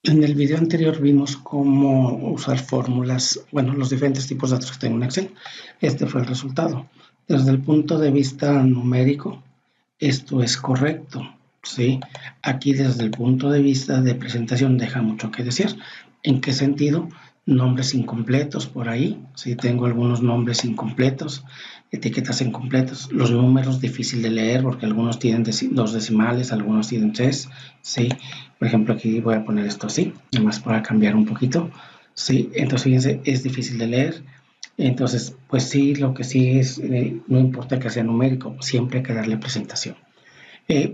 En el video anterior vimos cómo usar fórmulas, bueno, los diferentes tipos de datos que tengo en Excel. Este fue el resultado. Desde el punto de vista numérico, esto es correcto, ¿sí? Aquí desde el punto de vista de presentación deja mucho que decir. ¿En qué sentido? Nombres incompletos por ahí, sí, tengo algunos nombres incompletos, etiquetas incompletas, los números difícil de leer porque algunos tienen dos decimales, algunos tienen tres, sí. Por ejemplo, aquí voy a poner esto así, además para cambiar un poquito, sí. Entonces, fíjense, es difícil de leer. Entonces, pues sí, lo que sí es, no importa que sea numérico, siempre hay que darle presentación.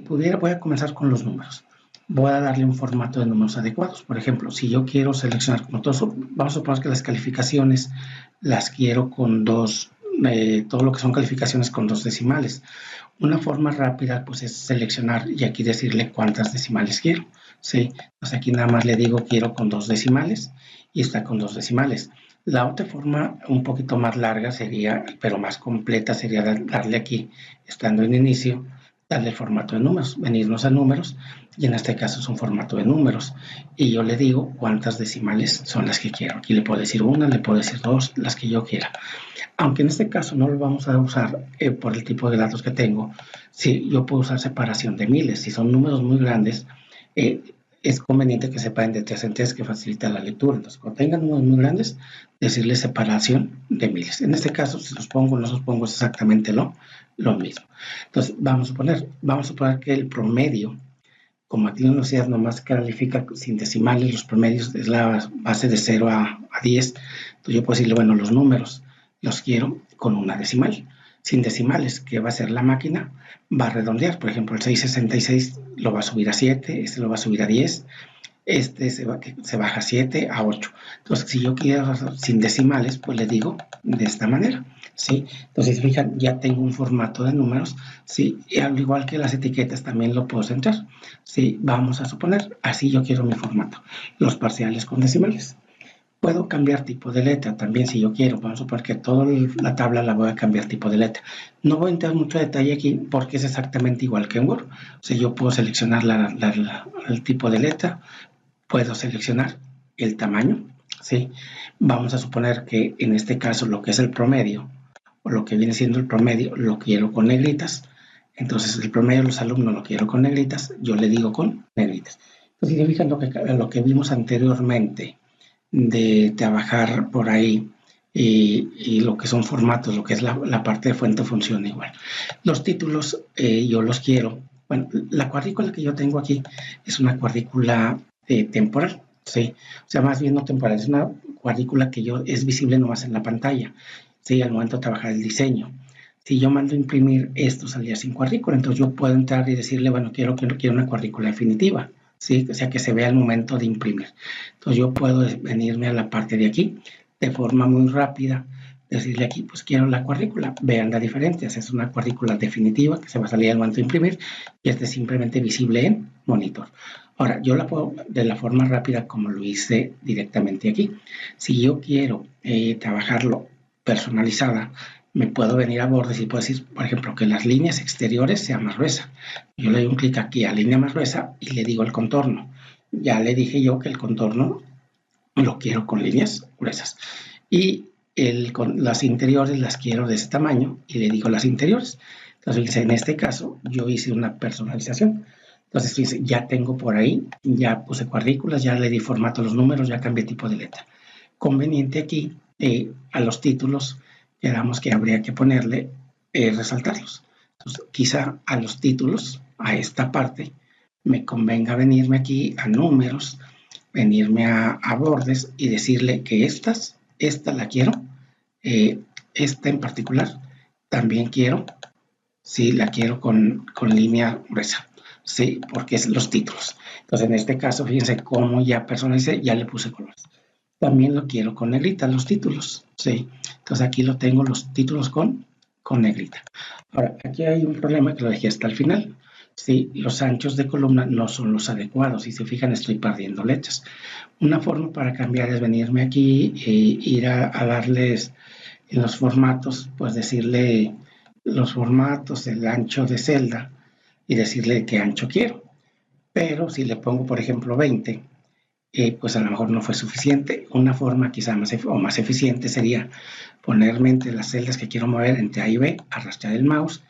Voy a comenzar con los números. Voy a darle un formato de números adecuados. Por ejemplo, si yo quiero seleccionar como todos, vamos a suponer que las calificaciones las quiero con todo lo que son calificaciones con dos decimales. Una forma rápida pues es seleccionar y aquí decirle cuántas decimales quiero. ¿Sí? Pues aquí nada más le digo quiero con dos decimales y está con dos decimales. La otra forma un poquito más larga sería, pero más completa, sería darle aquí, estando en inicio, darle el formato de números, venirnos a números, y en este caso es un formato de números, y yo le digo cuántas decimales son las que quiero. Aquí le puedo decir una, le puedo decir dos, las que yo quiera. Aunque en este caso no lo vamos a usar por el tipo de datos que tengo, si yo puedo usar separación de miles. Si son números muy grandes, eh, es conveniente que sepan de tres en tres, que facilita la lectura. Entonces, cuando tengan números muy grandes, decirle separación de miles. En este caso, si los pongo o no los pongo, es exactamente lo mismo. Entonces, vamos a suponer que el promedio, como aquí en la universidad nomás califica sin decimales, los promedios es la base de 0 a 10, entonces yo puedo decirle, bueno, los números los quiero con una decimal, sin decimales, que va a hacer la máquina, va a redondear, por ejemplo, el 666 lo va a subir a 7, este lo va a subir a 10, se baja a 7 a 8. Entonces, si yo quiero sin decimales, pues le digo de esta manera, ¿sí? Entonces, fijan, ya tengo un formato de números, ¿sí? Y al igual que las etiquetas, también lo puedo centrar, ¿sí? Vamos a suponer, así yo quiero mi formato, los parciales con decimales. Puedo cambiar tipo de letra también si yo quiero. Vamos a suponer que toda la tabla la voy a cambiar tipo de letra. No voy a entrar mucho detalle aquí porque es exactamente igual que en Word. O sea, yo puedo seleccionar el tipo de letra, puedo seleccionar el tamaño, ¿sí? Vamos a suponer que en este caso lo que es el promedio, o lo que viene siendo el promedio, lo quiero con negritas. Entonces el promedio de los alumnos lo quiero con negritas, yo le digo con negritas. Entonces, si se fijan lo que vimos anteriormente de trabajar por ahí y lo que son formatos, lo que es la parte de fuente funciona igual. Los títulos yo los quiero. Bueno, la cuadrícula que yo tengo aquí es una cuadrícula temporal, ¿sí? O sea, más bien no temporal, es una cuadrícula que es visible nomás en la pantalla, ¿sí? Al momento de trabajar el diseño. Si yo mando a imprimir esto, salía sin cuadrícula, entonces yo puedo entrar y decirle, bueno, quiero una cuadrícula definitiva, ¿sí? O sea, que se vea al momento de imprimir. Entonces yo puedo venirme a la parte de aquí de forma muy rápida, decirle aquí, pues quiero la cuadrícula. Vean la diferencia, es una cuadrícula definitiva que se va a salir al momento de imprimir y este es simplemente visible en monitor. Ahora, yo la puedo de la forma rápida como lo hice directamente aquí. Si yo quiero trabajarlo personalizada, me puedo venir a bordes y puedo decir, por ejemplo, que las líneas exteriores sean más gruesas. Yo le doy un clic aquí a línea más gruesa y le digo el contorno. Ya le dije yo que el contorno lo quiero con líneas gruesas. Y con las interiores las quiero de ese tamaño y le digo las interiores. Entonces, en este caso, yo hice una personalización. Entonces, fíjense, ya tengo por ahí, ya puse cuadrículas, ya le di formato a los números, ya cambié tipo de letra. Conveniente aquí, a los títulos, quedamos que habría que ponerle, resaltarlos. Entonces, quizá a los títulos, a esta parte, me convenga venirme aquí a números, venirme a bordes y decirle que esta la quiero, esta en particular, también quiero, sí, la quiero con línea gruesa, sí, porque es los títulos. Entonces, en este caso, fíjense cómo ya personalicé, ya le puse colores. También lo quiero con negrita, los títulos, sí. Entonces, aquí lo tengo los títulos con negrita. Ahora, aquí hay un problema que lo dejé hasta el final. Sí, los anchos de columna no son los adecuados. Si se fijan, estoy perdiendo letras. Una forma para cambiar es venirme aquí e ir a darles en los formatos, pues decirle los formatos, el ancho de celda y decirle qué ancho quiero. Pero si le pongo, por ejemplo, 20, pues a lo mejor no fue suficiente. Una forma quizá más eficiente sería ponerme entre las celdas que quiero mover entre A y B, arrastrar el mouse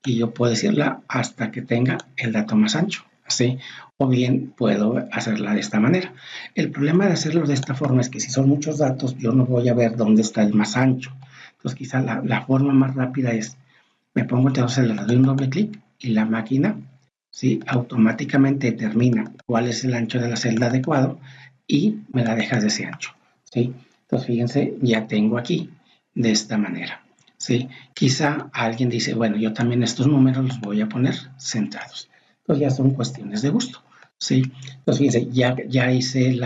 y yo puedo decirla hasta que tenga el dato más ancho, ¿sí? O bien puedo hacerla de esta manera. El problema de hacerlo de esta forma es que si son muchos datos, yo no voy a ver dónde está el más ancho. Entonces quizá la forma más rápida es, me pongo entre dos celdas, le doy un doble clic y la máquina, ¿sí?, automáticamente determina cuál es el ancho de la celda adecuado y me la deja de ese ancho, ¿sí? Entonces fíjense, ya tengo aquí de esta manera, ¿sí? Quizá alguien dice, bueno, yo también estos números los voy a poner centrados. Entonces ya son cuestiones de gusto, ¿sí? Entonces fíjense, ya hice el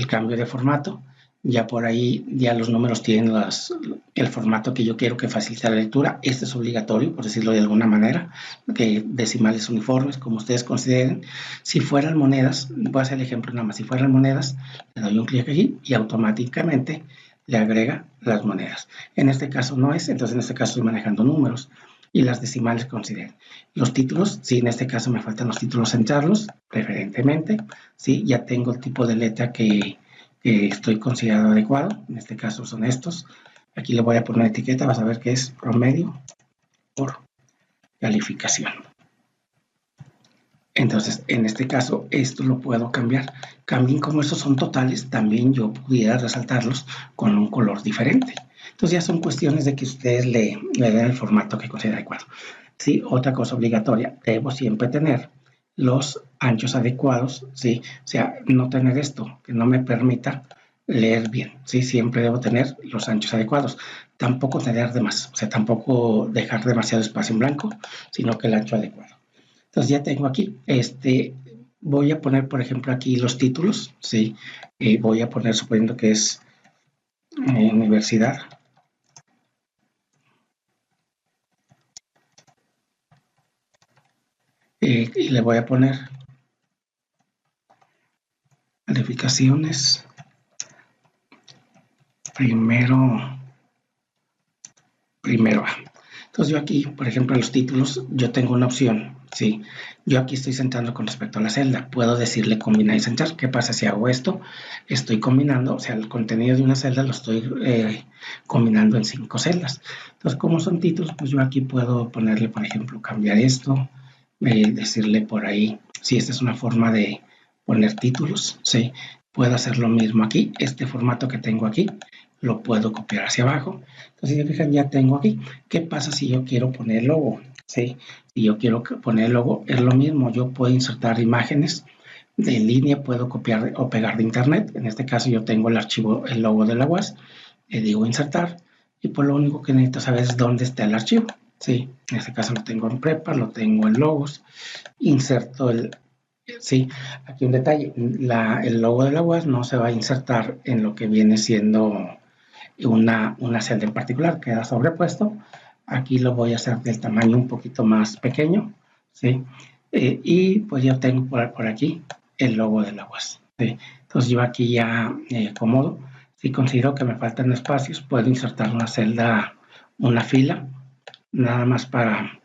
cambio de formato. Ya por ahí, ya los números tienen el formato que yo quiero que facilite la lectura. Este es obligatorio, por decirlo de alguna manera, que decimales uniformes, como ustedes consideren. Si fueran monedas, voy a hacer el ejemplo nada más, si fueran monedas, le doy un clic aquí y automáticamente le agrega las monedas. En este caso no es, entonces en este caso estoy manejando números y las decimales consideren. Los títulos, sí, en este caso me faltan los títulos centrarlos, preferentemente, sí, ya tengo el tipo de letra que estoy considerado adecuado, en este caso son estos. Aquí le voy a poner una etiqueta, vas a ver que es promedio por calificación. Entonces, en este caso, esto lo puedo cambiar. También como estos son totales, también yo pudiera resaltarlos con un color diferente. Entonces ya son cuestiones de que ustedes le den el formato que consideren adecuado. Sí, otra cosa obligatoria, debo siempre tener los anchos adecuados, ¿sí? O sea, no tener esto que no me permita leer bien, ¿sí? Siempre debo tener los anchos adecuados. Tampoco tener de más, o sea, tampoco dejar demasiado espacio en blanco, sino que el ancho adecuado. Entonces ya tengo aquí, voy a poner, por ejemplo, aquí los títulos, ¿sí? Voy a poner, suponiendo que es universidad. Y le voy a poner calificaciones primero A. Entonces yo aquí, por ejemplo, en los títulos, yo tengo una opción, ¿sí? Yo aquí estoy centrando con respecto a la celda. Puedo decirle combinar y centrar. ¿Qué pasa si hago esto? Estoy combinando, o sea, el contenido de una celda lo estoy combinando en 5 celdas. Entonces, como son títulos, pues yo aquí puedo ponerle, por ejemplo, cambiar esto, decirle por ahí, si esta es una forma de poner títulos, ¿sí? Puedo hacer lo mismo aquí. Este formato que tengo aquí, lo puedo copiar hacia abajo. Entonces, si se fijan, ya tengo aquí. ¿Qué pasa si yo quiero poner logo? ¿Sí? Si yo quiero poner logo, es lo mismo. Yo puedo insertar imágenes de línea, puedo copiar o pegar de internet. En este caso, yo tengo el archivo, el logo de la UAS. Le digo insertar. Y pues lo único que necesito saber es dónde está el archivo. ¿Sí? En este caso lo tengo en prepa, lo tengo en logos. Inserto el... Sí, aquí un detalle. El logo de la UAS no se va a insertar en lo que viene siendo una celda en particular, queda sobrepuesto. Aquí lo voy a hacer del tamaño un poquito más pequeño, ¿sí? Y pues yo tengo por aquí el logo de la UAS, ¿sí? Entonces yo aquí ya acomodo. Si considero que me faltan espacios, puedo insertar una celda, una fila, nada más para,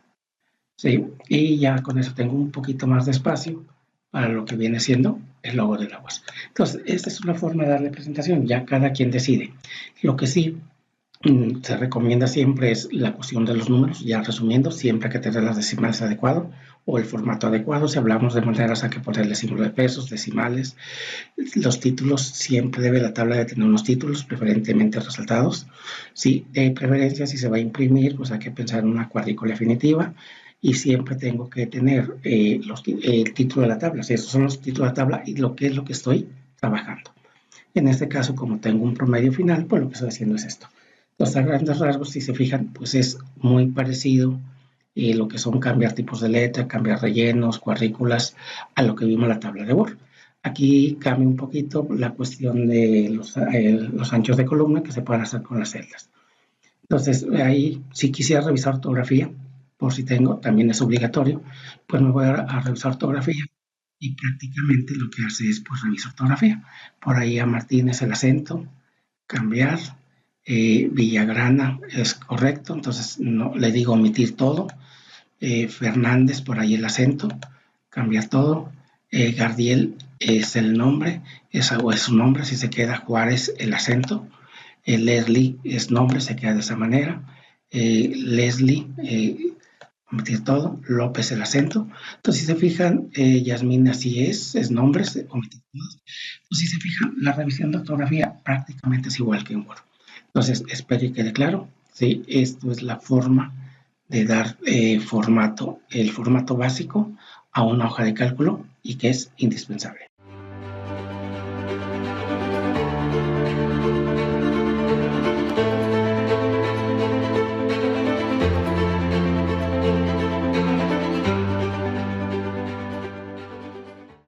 ¿sí? Y ya con eso tengo un poquito más de espacio para lo que viene siendo el logo del UAS. Entonces, esta es una forma de darle presentación, ya cada quien decide. Lo que sí se recomienda siempre es la cuestión de los números, ya resumiendo, siempre hay que tener las decimales adecuado o el formato adecuado. Si hablamos de monedas hay que ponerle símbolo de pesos, decimales. Los títulos, siempre debe la tabla de tener unos títulos, preferentemente resaltados. Sí, de preferencia, si se va a imprimir, pues hay que pensar en una cuadrícula definitiva y siempre tengo que tener el título de la tabla. Si esos son los títulos de la tabla y lo que es lo que estoy trabajando. En este caso, como tengo un promedio final, pues lo que estoy haciendo es esto. Entonces, a grandes rasgos, si se fijan, pues es muy parecido lo que son cambiar tipos de letra, cambiar rellenos, cuadrículas, a lo que vimos en la tabla de Word. Aquí cambia un poquito la cuestión de los anchos de columna que se pueden hacer con las celdas. Entonces, ahí, si quisiera revisar ortografía, por si tengo, también es obligatorio, pues me voy a revisar ortografía y prácticamente lo que hace es pues revisar ortografía. Por ahí a Martínez el acento, cambiar, Villagrana es correcto, entonces no le digo omitir todo, Fernández por ahí el acento, cambiar todo. Gardiel es el nombre, o es su nombre, si se queda Juárez el acento. Leslie es nombre, se queda de esa manera. Leslie, omitir todo. López el acento. Entonces, si se fijan, Yasmín así es nombre, se omitir todo. Entonces, si se fijan, la revisión de ortografía prácticamente es igual que en Word. Entonces, espero que quede claro. Sí, esto es la forma de dar formato, el formato básico a una hoja de cálculo y que es indispensable.